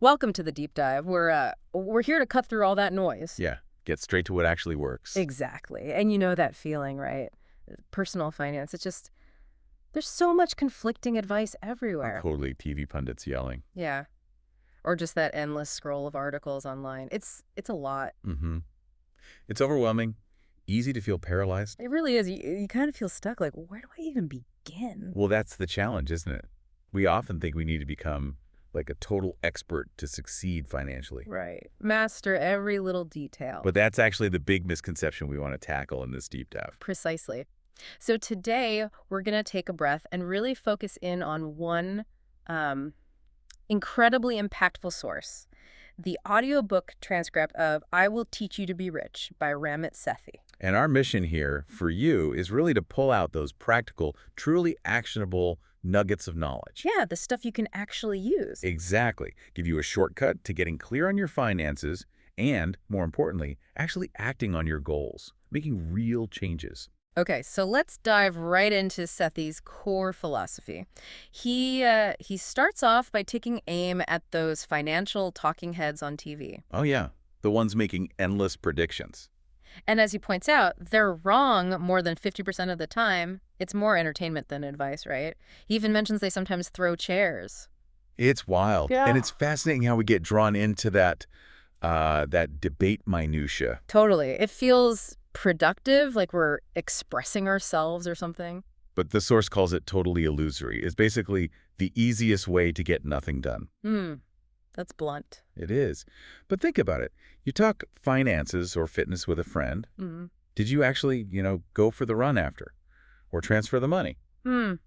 Welcome to the deep dive. We're here to cut through all that noise. Yeah, get straight to what actually works. Exactly. And you know that feeling, right? Personal finance. It's just there's so much conflicting advice everywhere. Totally TV pundits yelling. Yeah. Or just that endless scroll of articles online. It's a lot. Mm-hmm. It's overwhelming, easy to feel paralyzed. It really is. You kind of feel stuck. Like, where do I even begin? Well, that's the challenge, isn't it? We often think we need to become like a total expert to succeed financially. Right. Master every little detail. But that's actually the big misconception we want to tackle in this deep dive. Precisely. So today, we're going to take a breath and really focus in on one incredibly impactful source, the audiobook transcript of I Will Teach You to Be Rich by Ramit Sethi. And our mission here for you is really to pull out those practical, truly actionable nuggets of knowledge. Yeah, the stuff you can actually use. Exactly. Give you a shortcut to getting clear on your finances and, more importantly, actually acting on your goals, making real changes. Okay, so let's dive right into Sethi's core philosophy. He starts off by taking aim at those financial talking heads on TV. Oh yeah, the ones making endless predictions. And as he points out, they're wrong more than 50% of the time. It's more entertainment than advice, right? He even mentions they sometimes throw chairs. It's wild. Yeah. And it's fascinating how we get drawn into that debate minutia. Totally. It feels productive, like we're expressing ourselves or something. But the source calls it totally illusory. It's basically the easiest way to get nothing done. That's blunt. It is. But think about it. You talk finances or fitness with a friend. Did you actually, go for the run after? Or transfer the money?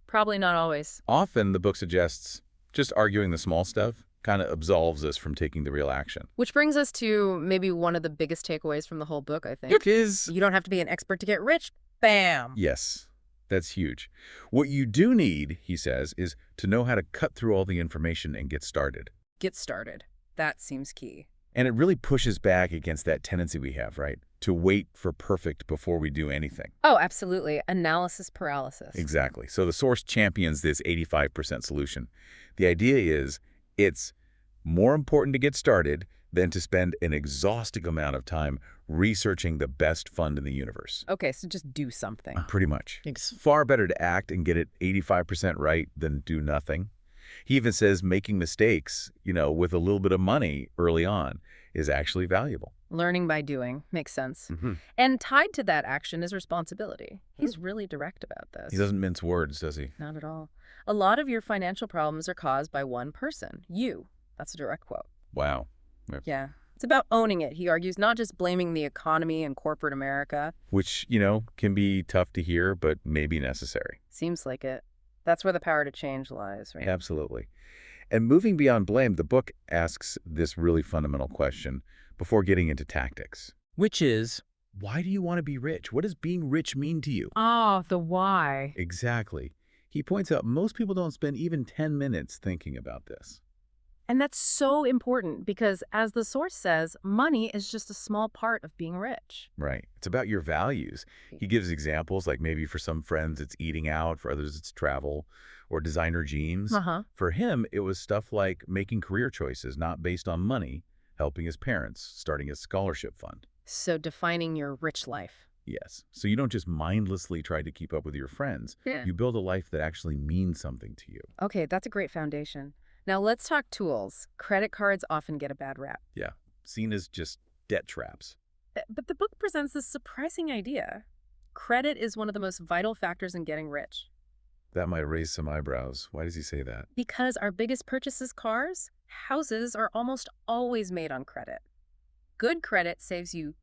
Probably not always. Often the book suggests just arguing the small stuff kind of absolves us from taking the real action. Which brings us to maybe one of the biggest takeaways from the whole book, I think. It is. You don't have to be an expert to get rich. Bam! Yes, that's huge. What you do need, he says, is to know how to cut through all the information and get started. Get started. That seems key. And it really pushes back against that tendency we have, right? To wait for perfect before we do anything. Oh, absolutely. Analysis paralysis. Exactly. So the source champions this 85% solution. The idea is it's more important to get started than to spend an exhausting amount of time researching the best fund in the universe. Okay, so just do something. Pretty much. It's far better to act and get it 85% right than do nothing. He even says making mistakes, with a little bit of money early on is actually valuable. Learning by doing. Makes sense. And tied to that action is responsibility. He's really direct about this. He doesn't mince words, does he? Not at all. A lot of your financial problems are caused by one person, you. That's a direct quote. Wow. Yeah. It's about owning it, he argues, not just blaming the economy and corporate America. Which, can be tough to hear, but maybe necessary. Seems like it. That's where the power to change lies, right? Absolutely. And moving beyond blame, the book asks this really fundamental question before getting into tactics, which is, why do you want to be rich? What does being rich mean to you? Oh, the why. Exactly. He points out most people don't spend even 10 minutes thinking about this. And that's so important because, as the source says, money is just a small part of being rich. Right. It's about your values. He gives examples like maybe for some friends it's eating out, for others it's travel or designer jeans. For him, it was stuff like making career choices not based on money, helping his parents, starting a scholarship fund. So defining your rich life. Yes. So you don't just mindlessly try to keep up with your friends. Yeah. You build a life that actually means something to you. Okay, that's a great foundation. Now let's talk tools. Credit cards often get a bad rap. Yeah. Seen as just debt traps. But the book presents this surprising idea. Credit is one of the most vital factors in getting rich. That might raise some eyebrows. Why does he say that? Because our biggest purchases, cars, houses, are almost always made on credit. Good credit saves you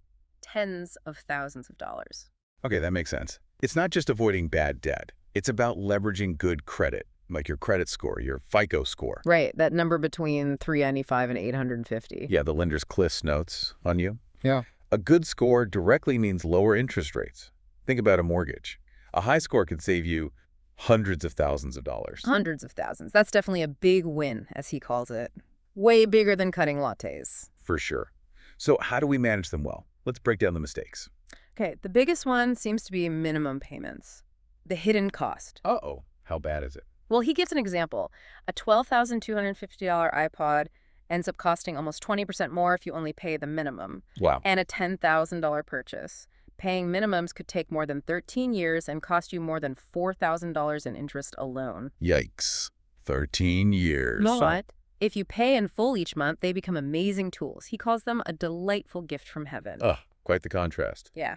tens of thousands of dollars. Okay, that makes sense. It's not just avoiding bad debt. It's about leveraging good credit, like your credit score, your FICO score. Right, that number between 395 and 850. Yeah, the lender's Cliff's notes on you. Yeah. A good score directly means lower interest rates. Think about a mortgage. A high score could save you hundreds of thousands of dollars. Hundreds of thousands. That's definitely a big win, as he calls it. Way bigger than cutting lattes. For sure. So how do we manage them well? Let's break down the mistakes. Okay, the biggest one seems to be minimum payments. The hidden cost. Uh-oh. How bad is it? Well, he gives an example. A $12,250 iPod Ends up costing almost 20% more if you only pay the minimum. Wow. And a $10,000 purchase. Paying minimums could take more than 13 years and cost you more than $4,000 in interest alone. Yikes. 13 years. But if you pay in full each month, they become amazing tools. He calls them a delightful gift from heaven. Ugh, quite the contrast. Yeah.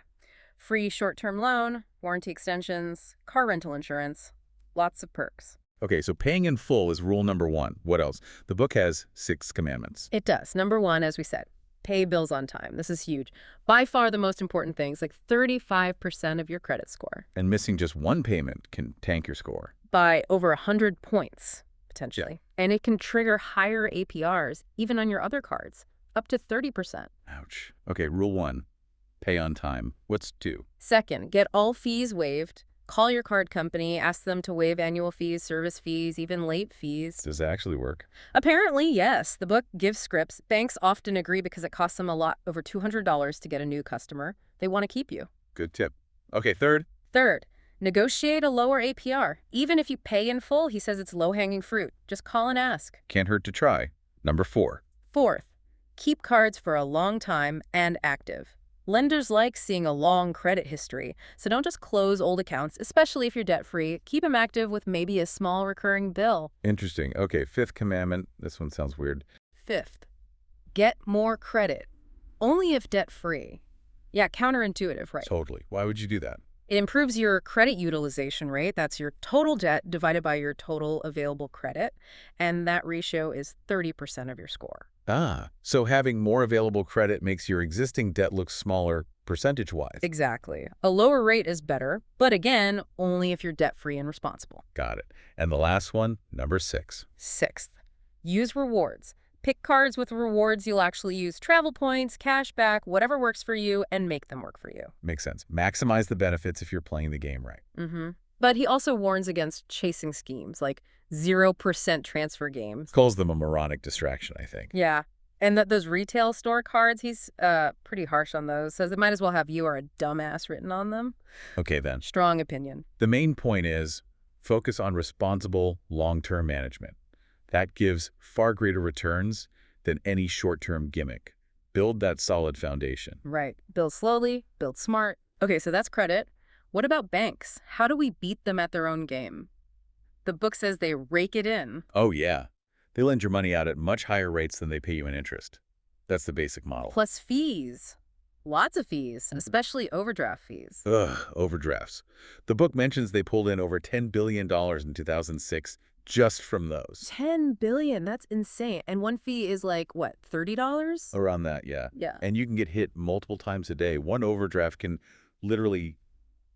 Free short-term loan, warranty extensions, car rental insurance, lots of perks. Okay, so paying in full is rule number 1. What else? The book has 6 commandments. It does. Number 1, as we said, pay bills on time. This is huge. By far the most important thing is like 35% of your credit score. And missing just one payment can tank your score. By over 100 points, potentially. Yeah. And it can trigger higher APRs, even on your other cards, up to 30%. Ouch. Okay, rule 1, pay on time. What's 2? Second, get all fees waived. Call your card company, ask them to waive annual fees, service fees, even late fees. Does that actually work? Apparently, yes. The book gives scripts. Banks often agree because it costs them a lot, over $200 to get a new customer. They want to keep you. Good tip. Okay, third? Third, negotiate a lower APR. Even if you pay in full, he says it's low-hanging fruit. Just call and ask. Can't hurt to try. Number 4. Fourth, keep cards for a long time and active. Lenders like seeing a long credit history, so don't just close old accounts, especially if you're debt-free. Keep them active with maybe a small recurring bill. Interesting. Okay, 5th commandment. This one sounds weird. Fifth, get more credit. Only if debt-free. Yeah, counterintuitive, right? Totally. Why would you do that? It improves your credit utilization rate. That's your total debt divided by your total available credit. And that ratio is 30% of your score. Ah, so having more available credit makes your existing debt look smaller percentage-wise. Exactly. A lower rate is better, but again, only if you're debt-free and responsible. Got it. And the last one, number 6. Sixth, use rewards. Pick cards with rewards you'll actually use. Travel points, cash back, whatever works for you, and make them work for you. Makes sense. Maximize the benefits if you're playing the game right. But he also warns against chasing schemes like 0% transfer games. Calls them a moronic distraction, I think. Yeah. And those retail store cards, he's pretty harsh on those. Says they might as well have "you are a dumbass" written on them. Okay, then. Strong opinion. The main point is focus on responsible long-term management. That gives far greater returns than any short-term gimmick. Build that solid foundation. Right. Build slowly, build smart. Okay, so that's credit. What about banks? How do we beat them at their own game? The book says they rake it in. Oh, yeah. They lend your money out at much higher rates than they pay you in interest. That's the basic model. Plus fees. Lots of fees, especially overdraft fees. Ugh, overdrafts. The book mentions they pulled in over $10 billion in 2006 just from those. $10 billion, that's insane. And one fee is like, what, $30? Around that, yeah. Yeah. And you can get hit multiple times a day. One overdraft can literally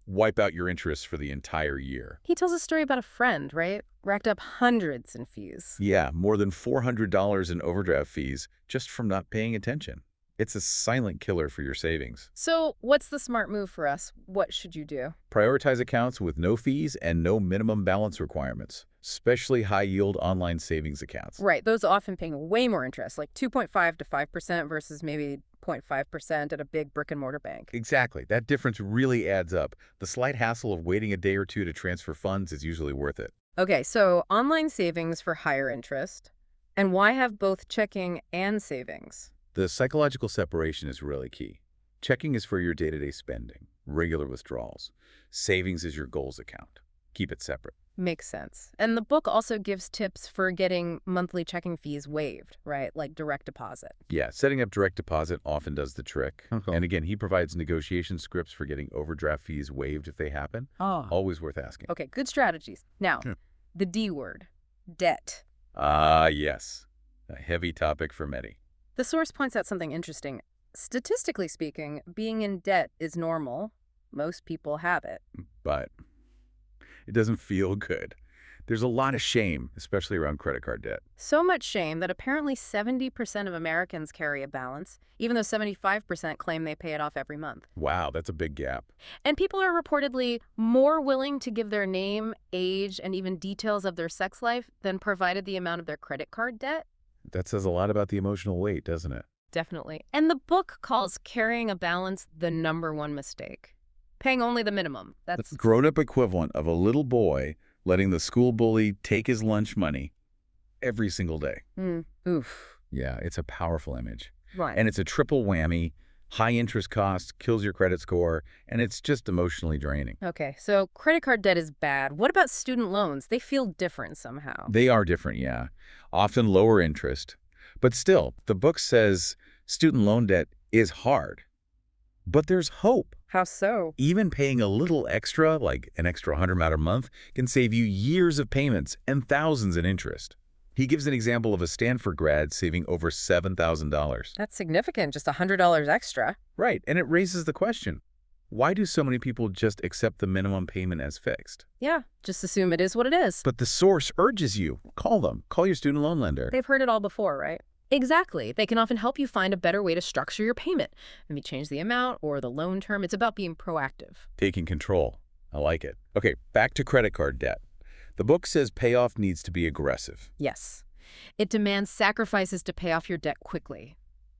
wipe out your interest for the entire year. He tells a story about a friend, right? Racked up hundreds in fees. Yeah, more than $400 in overdraft fees just from not paying attention. It's a silent killer for your savings. So what's the smart move for us? What should you do? Prioritize accounts with no fees and no minimum balance requirements, especially high-yield online savings accounts. Right, those often paying way more interest, like 2.5 to 5% versus maybe 0.5% at a big brick-and-mortar bank. Exactly. That difference really adds up. The slight hassle of waiting a day or two to transfer funds is usually worth it. Okay, so online savings for higher interest. And why have both checking and savings? The psychological separation is really key. Checking is for your day-to-day spending, regular withdrawals. Savings is your goals account. Keep it separate. Makes sense. And the book also gives tips for getting monthly checking fees waived, right? Like direct deposit. Yeah, setting up direct deposit often does the trick. Okay. And again, he provides negotiation scripts for getting overdraft fees waived if they happen. Oh. Always worth asking. Okay, good strategies. Now, the D word, debt. Ah, yes. A heavy topic for many. The source points out something interesting. Statistically speaking, being in debt is normal. Most people have it. But it doesn't feel good. There's a lot of shame, especially around credit card debt. So much shame that apparently 70% of Americans carry a balance, even though 75% claim they pay it off every month. Wow, that's a big gap. And people are reportedly more willing to give their name, age, and even details of their sex life than provided the amount of their credit card debt. That says a lot about the emotional weight, doesn't it? Definitely. And the book calls carrying a balance the #1 mistake. Paying only the minimum. That's the grown-up equivalent of a little boy letting the school bully take his lunch money every single day. Oof. Yeah, it's a powerful image. Right. And it's a triple whammy, high interest cost, kills your credit score, and it's just emotionally draining. Okay, so credit card debt is bad. What about student loans? They feel different somehow. They are different, yeah. Often lower interest. But still, the book says student loan debt is hard. But there's hope. How so? Even paying a little extra, like an extra $100 a month, can save you years of payments and thousands in interest. He gives an example of a Stanford grad saving over $7,000. That's significant, just $100 extra. Right, and it raises the question, why do so many people just accept the minimum payment as fixed? Yeah, just assume it is what it is. But the source urges you. Call them. Call your student loan lender. They've heard it all before, right? Exactly. They can often help you find a better way to structure your payment. Maybe change the amount or the loan term. It's about being proactive. Taking control. I like it. Okay, back to credit card debt. The book says payoff needs to be aggressive. Yes. It demands sacrifices to pay off your debt quickly.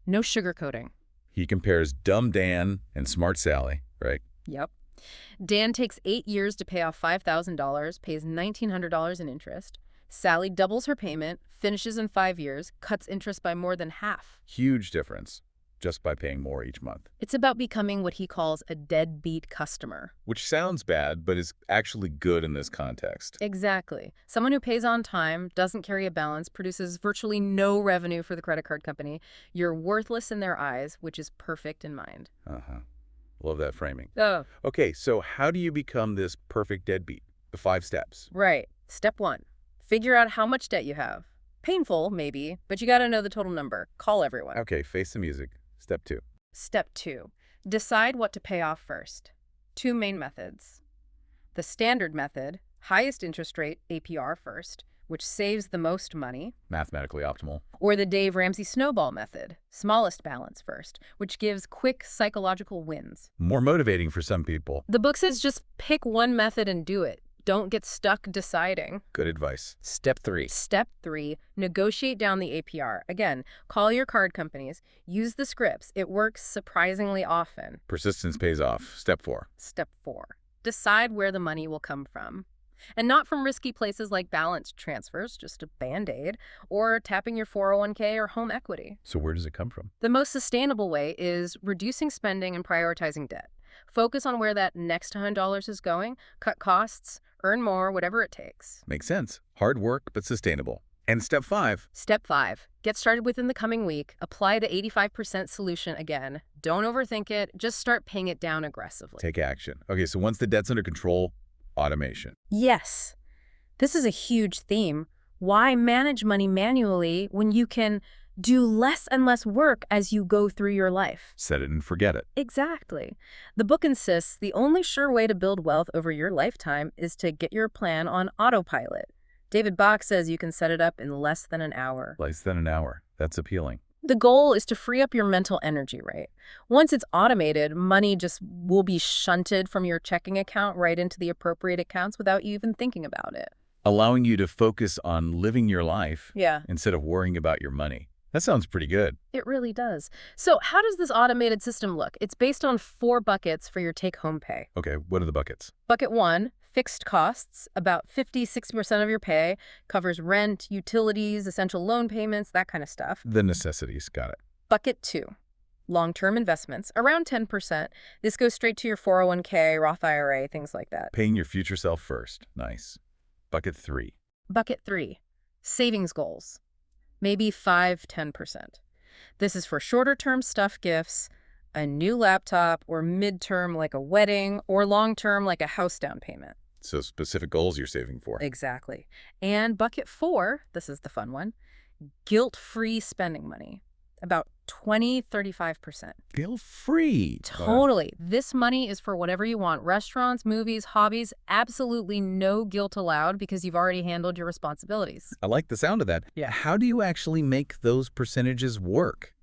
No sugarcoating. He compares Dumb Dan and Smart Sally, right? Yep. Dan takes 8 years to pay off $5,000, pays $1,900 in interest. Sally doubles her payment, finishes in 5 years, cuts interest by more than half. Huge difference, just by paying more each month. It's about becoming what he calls a deadbeat customer. Which sounds bad, but is actually good in this context. Exactly. Someone who pays on time, doesn't carry a balance, produces virtually no revenue for the credit card company. You're worthless in their eyes, which is perfect in mind. Uh-huh. Love that framing. Oh, Okay, so how do you become this perfect deadbeat? The 5 steps. right. Step 1. Figure out how much debt you have. Painful, maybe, but you got to know the total number. Call everyone. Okay, face the music. Step 2. Step 2. Decide what to pay off first. 2 main methods. The standard method, highest interest rate APR first, which saves the most money. Mathematically optimal. Or the Dave Ramsey snowball method, smallest balance first, which gives quick psychological wins. More motivating for some people. The book says just pick one method and do it. Don't get stuck deciding. Good advice. Step 3. Step 3, negotiate down the APR. Again, call your card companies. Use the scripts. It works surprisingly often. Persistence pays off. Step 4. Step 4, decide where the money will come from. And not from risky places like balance transfers, just a Band-Aid, or tapping your 401k or home equity. So where does it come from? The most sustainable way is reducing spending and prioritizing debt. Focus on where that next $100 is going, cut costs, earn more, whatever it takes. Makes sense. Hard work, but sustainable. And step 5. Step 5, get started within the coming week. Apply the 85% solution again. Don't overthink it. Just start paying it down aggressively. Take action. Okay, so once the debt's under control, automation. Yes. This is a huge theme. Why manage money manually when you can do less and less work as you go through your life? Set it and forget it. Exactly. The book insists the only sure way to build wealth over your lifetime is to get your plan on autopilot. David Bach says you can set it up in less than an hour. Less than an hour. That's appealing. The goal is to free up your mental energy, right? Once it's automated, money just will be shunted from your checking account right into the appropriate accounts without you even thinking about it. Allowing you to focus on living your life Yeah. instead of worrying about your money. That sounds pretty good. It really does. So how does this automated system look? It's based on 4 buckets for your take-home pay. Okay, what are the buckets? Bucket 1, fixed costs, about 50–60% of your pay, covers rent, utilities, essential loan payments, that kind of stuff. The necessities. Got it. Bucket 2, long-term investments, around 10%. This goes straight to your 401k, Roth IRA, things like that. Paying your future self first. Nice. Bucket 3. Bucket 3, savings goals, maybe 5–10%. This is for shorter-term stuff gifts, a new laptop, or mid-term like a wedding, or long-term like a house down payment. So specific goals you're saving for. Exactly. And bucket 4, this is the fun one, guilt-free spending money, about 20–35%. Guilt-free. Totally. This money is for whatever you want. Restaurants, movies, hobbies, absolutely no guilt allowed because you've already handled your responsibilities. I like the sound of that. Yeah. How do you actually make those percentages work?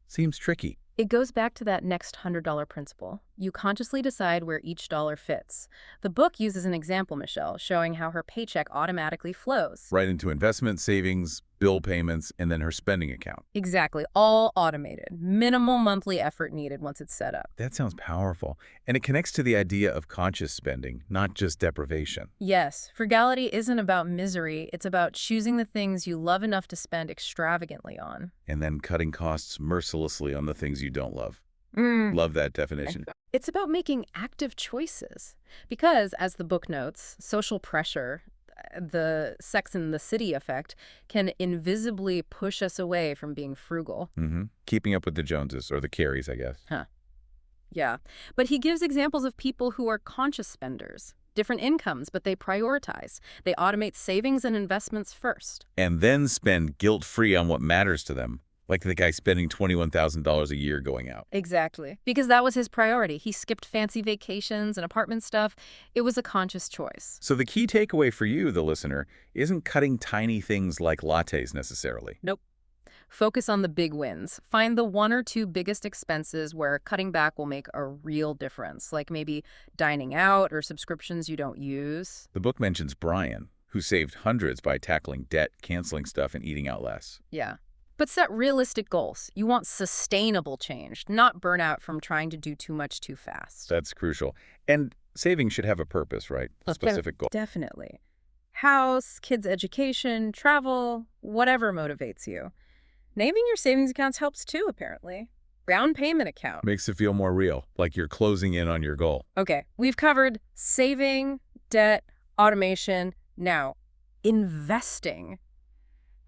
Seems tricky. It goes back to that next $100 principle. You consciously decide where each dollar fits. The book uses an example, Michelle, showing how her paycheck automatically flows. Right into investment, savings, bill payments, and then her spending account. Exactly. All automated. Minimal monthly effort needed once it's set up. That sounds powerful. And it connects to the idea of conscious spending, not just deprivation. Yes, frugality isn't about misery. It's about choosing the things you love enough to spend extravagantly on. And then cutting costs mercilessly on the things you don't love. Love that definition. It's about making active choices. Because, as the book notes, social pressure, the Sex and the City effect, can invisibly push us away from being frugal. Keeping up with the Joneses, or the Careys, I guess. Huh. Yeah. But he gives examples of people who are conscious spenders. Different incomes, but they prioritize. They automate savings and investments first. And then spend guilt-free on what matters to them. Like the guy spending $21,000 a year going out. Exactly. Because that was his priority. He skipped fancy vacations and apartment stuff. It was a conscious choice. So the key takeaway for you, the listener, isn't cutting tiny things like lattes necessarily. Nope. Focus on the big wins. Find the one or two biggest expenses where cutting back will make a real difference, like maybe dining out or subscriptions you don't use. The book mentions Brian, who saved hundreds by tackling debt, canceling stuff, and eating out less. Yeah. But set realistic goals. You want sustainable change, not burnout from trying to do too much too fast. That's crucial. And saving should have a purpose, right? A specific goal. Definitely. House, kids' education, travel, whatever motivates you. Naming your savings accounts helps too, apparently. Down payment account. Makes it feel more real, like you're closing in on your goal. Okay, we've covered saving, debt, automation. Now, investing.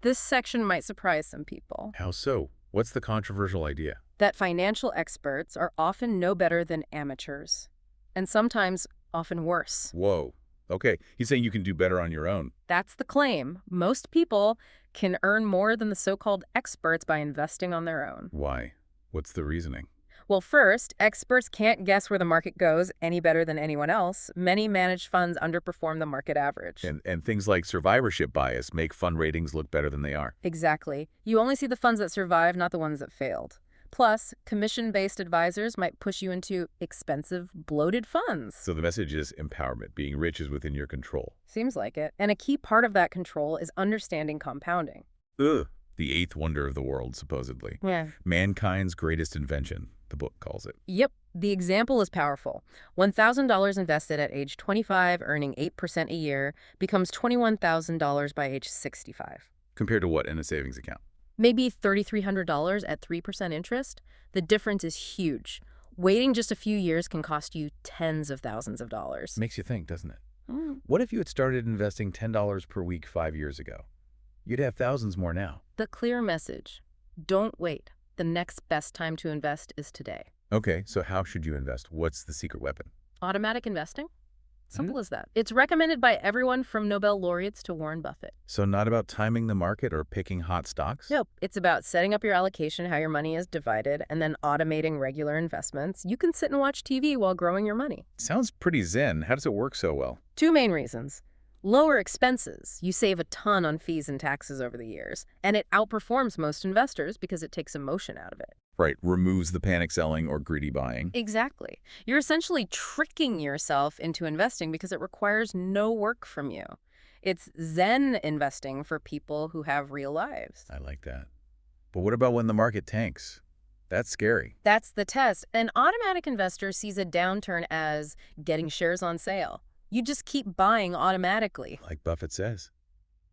This section might surprise some people. How so? What's the controversial idea? That financial experts are often no better than amateurs. And sometimes often worse. Whoa. Okay, he's saying you can do better on your own. That's the claim. Most people can earn more than the so-called experts by investing on their own. Why? What's the reasoning? Well, first, experts can't guess where the market goes any better than anyone else. Many managed funds underperform the market average. And things like survivorship bias make fund ratings look better than they are. Exactly. You only see the funds that survive, not the ones that failed. Plus, commission-based advisors might push you into expensive, bloated funds. So the message is empowerment. Being rich is within your control. Seems like it. And a key part of that control is understanding compounding. Ugh. The eighth wonder of the world, supposedly. Yeah. Mankind's greatest invention, the book calls it. Yep. The example is powerful. $1,000 invested at age 25, earning 8% a year, becomes $21,000 by age 65. Compared to what in a savings account? Maybe $3,300 at 3% interest. The difference is huge. Waiting just a few years can cost you tens of thousands of dollars. Makes you think, doesn't it? What if you had started investing $10 per week 5 years ago? You'd have thousands more now. The clear message: don't wait. The next best time to invest is today. Okay, so how should you invest? What's the secret weapon? Automatic investing? Simple as that. It's recommended by everyone from Nobel laureates to Warren Buffett. So not about timing the market or picking hot stocks? Nope. It's about setting up your allocation, how your money is divided, and then automating regular investments. You can sit and watch TV while growing your money. Sounds pretty zen. How does it work so well? Two main reasons. Lower expenses. You save a ton on fees and taxes over the years. And it outperforms most investors because it takes emotion out of it. Right, removes the panic selling or greedy buying. Exactly. You're essentially tricking yourself into investing because it requires no work from you. It's Zen investing for people who have real lives. I like that. But what about when the market tanks? That's scary. That's the test. An automatic investor sees a downturn as getting shares on sale. You just keep buying automatically. Like Buffett says.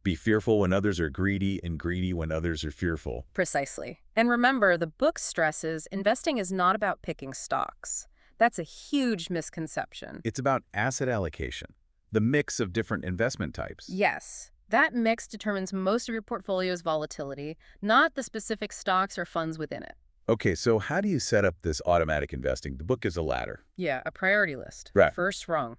Be fearful when others are greedy and greedy when others are fearful. Precisely. And remember, the book stresses investing is not about picking stocks. That's a huge misconception. It's about asset allocation, the mix of different investment types. Yes. That mix determines most of your portfolio's volatility, not the specific stocks or funds within it. Okay, so how do you set up this automatic investing? The book is a ladder. Yeah, a priority list. Right. First rung,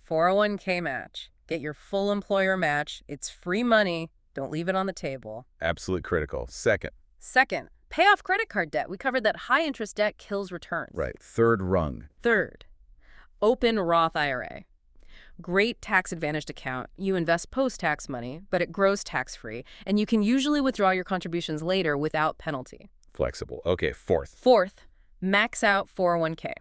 401k match. Get your full employer match. It's free money. Don't leave it on the table. Absolutely critical. Second, pay off credit card debt. We covered that high interest debt kills returns. right. Third rung. Third, open Roth IRA. Great tax-advantaged account. You invest post-tax money, but it grows tax-free, and you can usually withdraw your contributions later without penalty. Flexible. Okay, fourth. Fourth, max out 401k.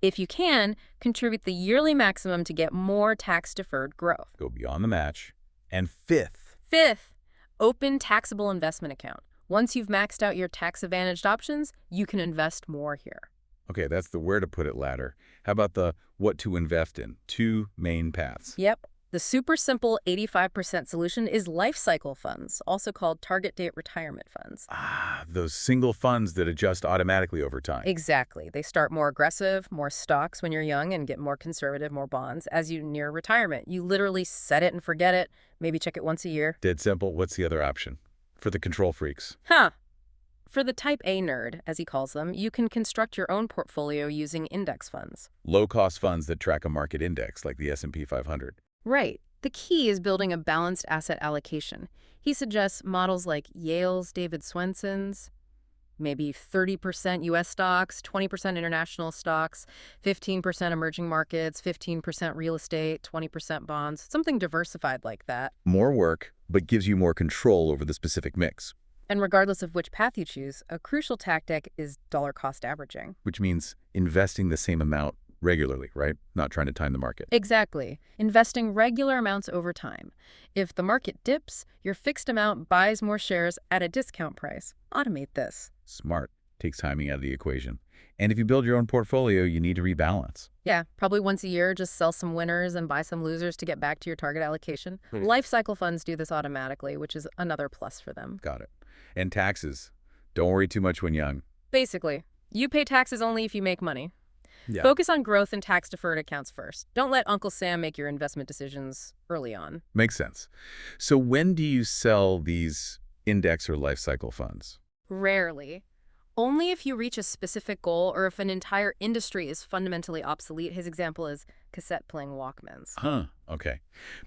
If you can, contribute the yearly maximum to get more tax-deferred growth. Go beyond the match. And fifth. Fifth, Open taxable investment account. Once you've maxed out your tax-advantaged options, you can invest more here. Okay, that's the where to put it ladder. How about the what to invest in? Two main paths. Yep. The super simple 85% solution is life cycle funds, also called target date retirement funds. Ah, those single funds that adjust automatically over time. Exactly. They start more aggressive, more stocks when you're young, and get more conservative, more bonds as you near retirement. You literally set it and forget it, maybe check it once a year. Dead simple. What's the other option? For the control freaks. Huh. For the type A nerd, as he calls them, you can construct your own portfolio using index funds. Low-cost funds that track a market index like the S&P 500. Right. The key is building a balanced asset allocation. He suggests models like Yale's David Swenson's, maybe 30% U.S. stocks, 20% international stocks, 15% emerging markets, 15% real estate, 20% bonds, something diversified like that. More work, but gives you more control over the specific mix, And regardless of which path you choose, a crucial tactic is dollar cost averaging. which means investing the same amount regularly, right? Not trying to time the market. Exactly. Investing regular amounts over time. If the market dips, your fixed amount buys more shares at a discount price. Automate this. Smart. Takes timing out of the equation. And if you build your own portfolio, you need to rebalance. Yeah, probably once a year, just sell some winners and buy some losers to get back to your target allocation. Life cycle funds do this automatically, which is another plus for them. Got it. And taxes. Don't worry too much when young. Basically, you pay taxes only if you make money. Yeah. Focus on growth and tax-deferred accounts first. Don't let Uncle Sam make your investment decisions early on. Makes sense. So when do you sell these index or life cycle funds? Rarely. Only if you reach a specific goal or if an entire industry is fundamentally obsolete. His example is cassette-playing Walkmans. Huh. Okay.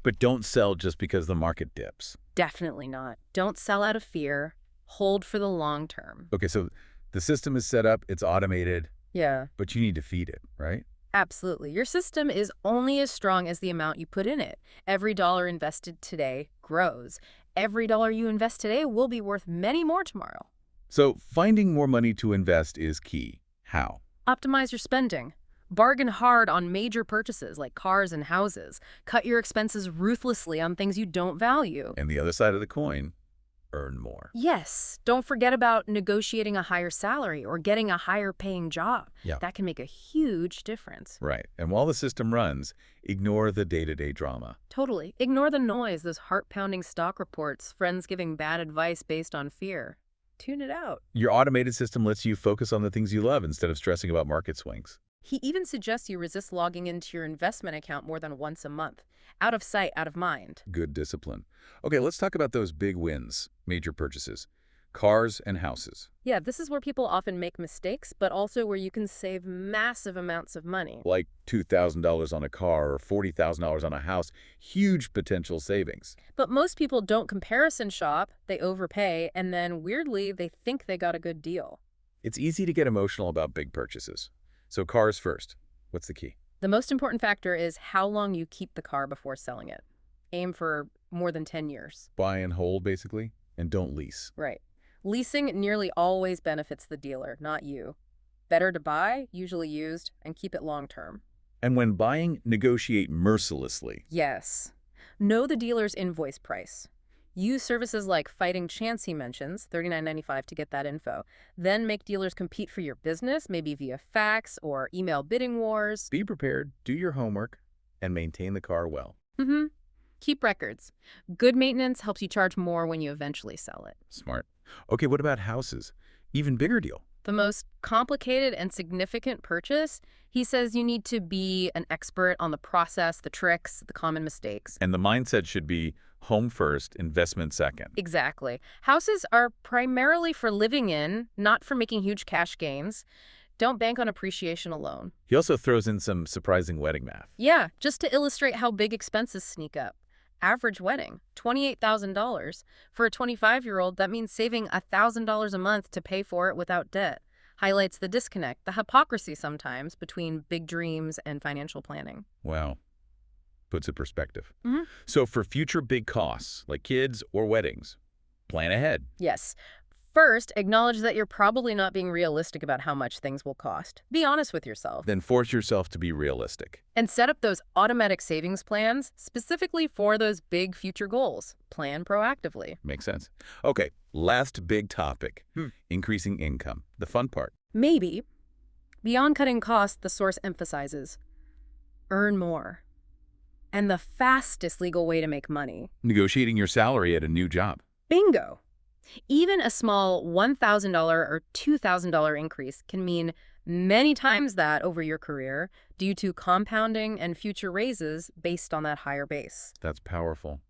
But don't sell just because the market dips. Definitely not. Don't sell out of fear. Hold for the long term. Okay, so the system is set up, it's automated, Yeah, but you need to feed it, right? absolutely. Your system is only as strong as the amount you put in it. Every dollar invested today grows. Every dollar you invest today will be worth many more tomorrow. So finding more money to invest is key. How? Optimize your spending. Bargain hard on major purchases like cars and houses. Cut your expenses ruthlessly on things you don't value. And the other side of the coin, earn more. Yes, don't forget about negotiating a higher salary or getting a higher paying job. Yeah. That can make a huge difference. Right. And while the system runs, ignore the day-to-day drama. Totally. Ignore the noise, those heart-pounding stock reports, friends giving bad advice based on fear. Tune it out. Your automated system lets you focus on the things you love instead of stressing about market swings. He even suggests you resist logging into your investment account more than once a month. Out of sight, out of mind. Good discipline. Okay, let's talk about those big wins, major purchases. Cars and houses. Yeah, this is where people often make mistakes, but also where you can save massive amounts of money. Like $2,000 on a car or $40,000 on a house. Huge potential savings. But most people don't comparison shop, they overpay, and then weirdly, they think they got a good deal. It's easy to get emotional about big purchases. So cars first. What's the key? The most important factor is how long you keep the car before selling it. Aim for more than 10 years. Buy and hold, basically, and don't lease. Right. Leasing nearly always benefits the dealer, not you. Better to buy, usually used, and keep it long term. And when buying, negotiate mercilessly. Yes. Know the dealer's invoice price. Use services like Fighting Chance he mentions, $39.95 to get that info. Then make dealers compete for your business, maybe via fax or email bidding wars. Be prepared, do your homework, and maintain the car well. Keep records. Good maintenance helps you charge more when you eventually sell it. Smart. Okay, what about houses? Even bigger deal. The most complicated and significant purchase, he says you need to be an expert on the process, the tricks, the common mistakes. And the mindset should be home first, investment second. Exactly. Houses are primarily for living in, not for making huge cash gains. Don't bank on appreciation alone. He also throws in some surprising wedding math. Yeah, just to illustrate how big expenses sneak up. Average wedding, $28,000. For a 25-year-old, that means saving $1,000 a month to pay for it without debt. Highlights the disconnect, the hypocrisy sometimes between big dreams and financial planning. Wow. Puts it perspective. So for future big costs, like kids or weddings, plan ahead. Yes. First, acknowledge that you're probably not being realistic about how much things will cost. Be honest with yourself. Then force yourself to be realistic. And set up those automatic savings plans specifically for those big future goals. Plan proactively. Makes sense. Okay, last big topic. Increasing income. The fun part. Maybe, beyond cutting costs, the source emphasizes earn more. And the fastest legal way to make money. Negotiating your salary at a new job. Bingo! Even a small $1,000 or $2,000 increase can mean many times that over your career due to compounding and future raises based on that higher base. That's powerful.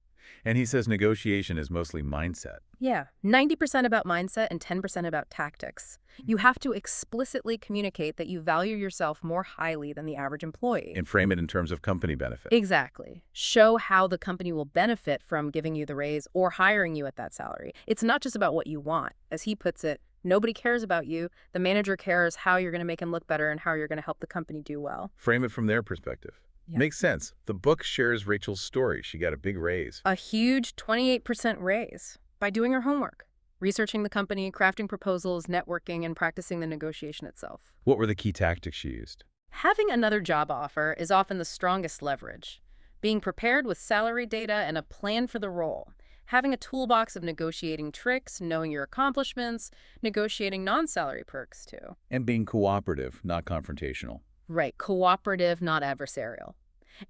And he says negotiation is mostly mindset. Yeah, 90% about mindset and 10% about tactics. You have to explicitly communicate that you value yourself more highly than the average employee. And frame it in terms of company benefit. Exactly. Show how the company will benefit from giving you the raise or hiring you at that salary. It's not just about what you want. As he puts it, nobody cares about you. The manager cares how you're going to make him look better and how you're going to help the company do well. Frame it from their perspective. Yeah. Makes sense. The book shares Rachel's story. She got a big raise. A huge 28% raise by doing her homework, researching the company, crafting proposals, networking, and practicing the negotiation itself. What were the key tactics she used? Having another job offer is often the strongest leverage. Being prepared with salary data and a plan for the role. Having a toolbox of negotiating tricks, knowing your accomplishments, negotiating non-salary perks too. And being cooperative, not confrontational. Right, cooperative, not adversarial.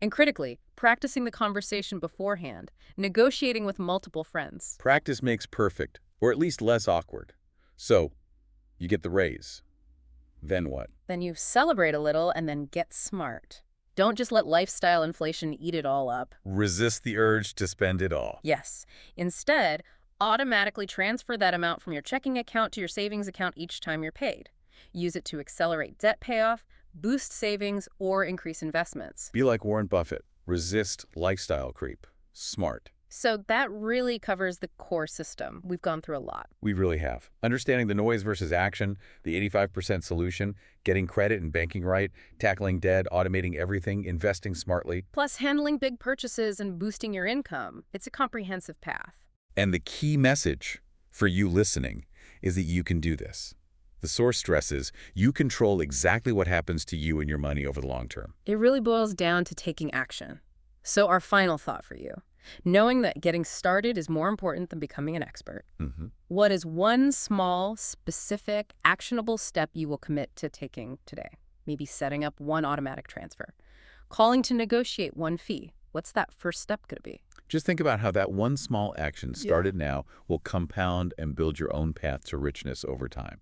And critically, practicing the conversation beforehand, negotiating with multiple friends. Practice makes perfect, or at least less awkward. So, you get the raise. Then what? Then you celebrate a little and then get smart. Don't just let lifestyle inflation eat it all up. Resist the urge to spend it all. Yes. Instead, automatically transfer that amount from your checking account to your savings account each time you're paid. Use it to accelerate debt payoff, boost savings, or increase investments. Be like Warren Buffett. Resist lifestyle creep. Smart. So that really covers the core system. We've gone through a lot. We really have. Understanding the noise versus action, the 85% solution, getting credit and banking right, tackling debt, automating everything, investing smartly. Plus handling big purchases and boosting your income. It's a comprehensive path. And the key message for you listening is that you can do this. The source stresses you control exactly what happens to you and your money over the long term. It really boils down to taking action. So our final thought for you, knowing that getting started is more important than becoming an expert. What is one small, specific, actionable step you will commit to taking today? Maybe setting up one automatic transfer. Calling to negotiate one fee. What's that first step going to be? Just think about how that one small action started now will compound and build your own path to richness over time.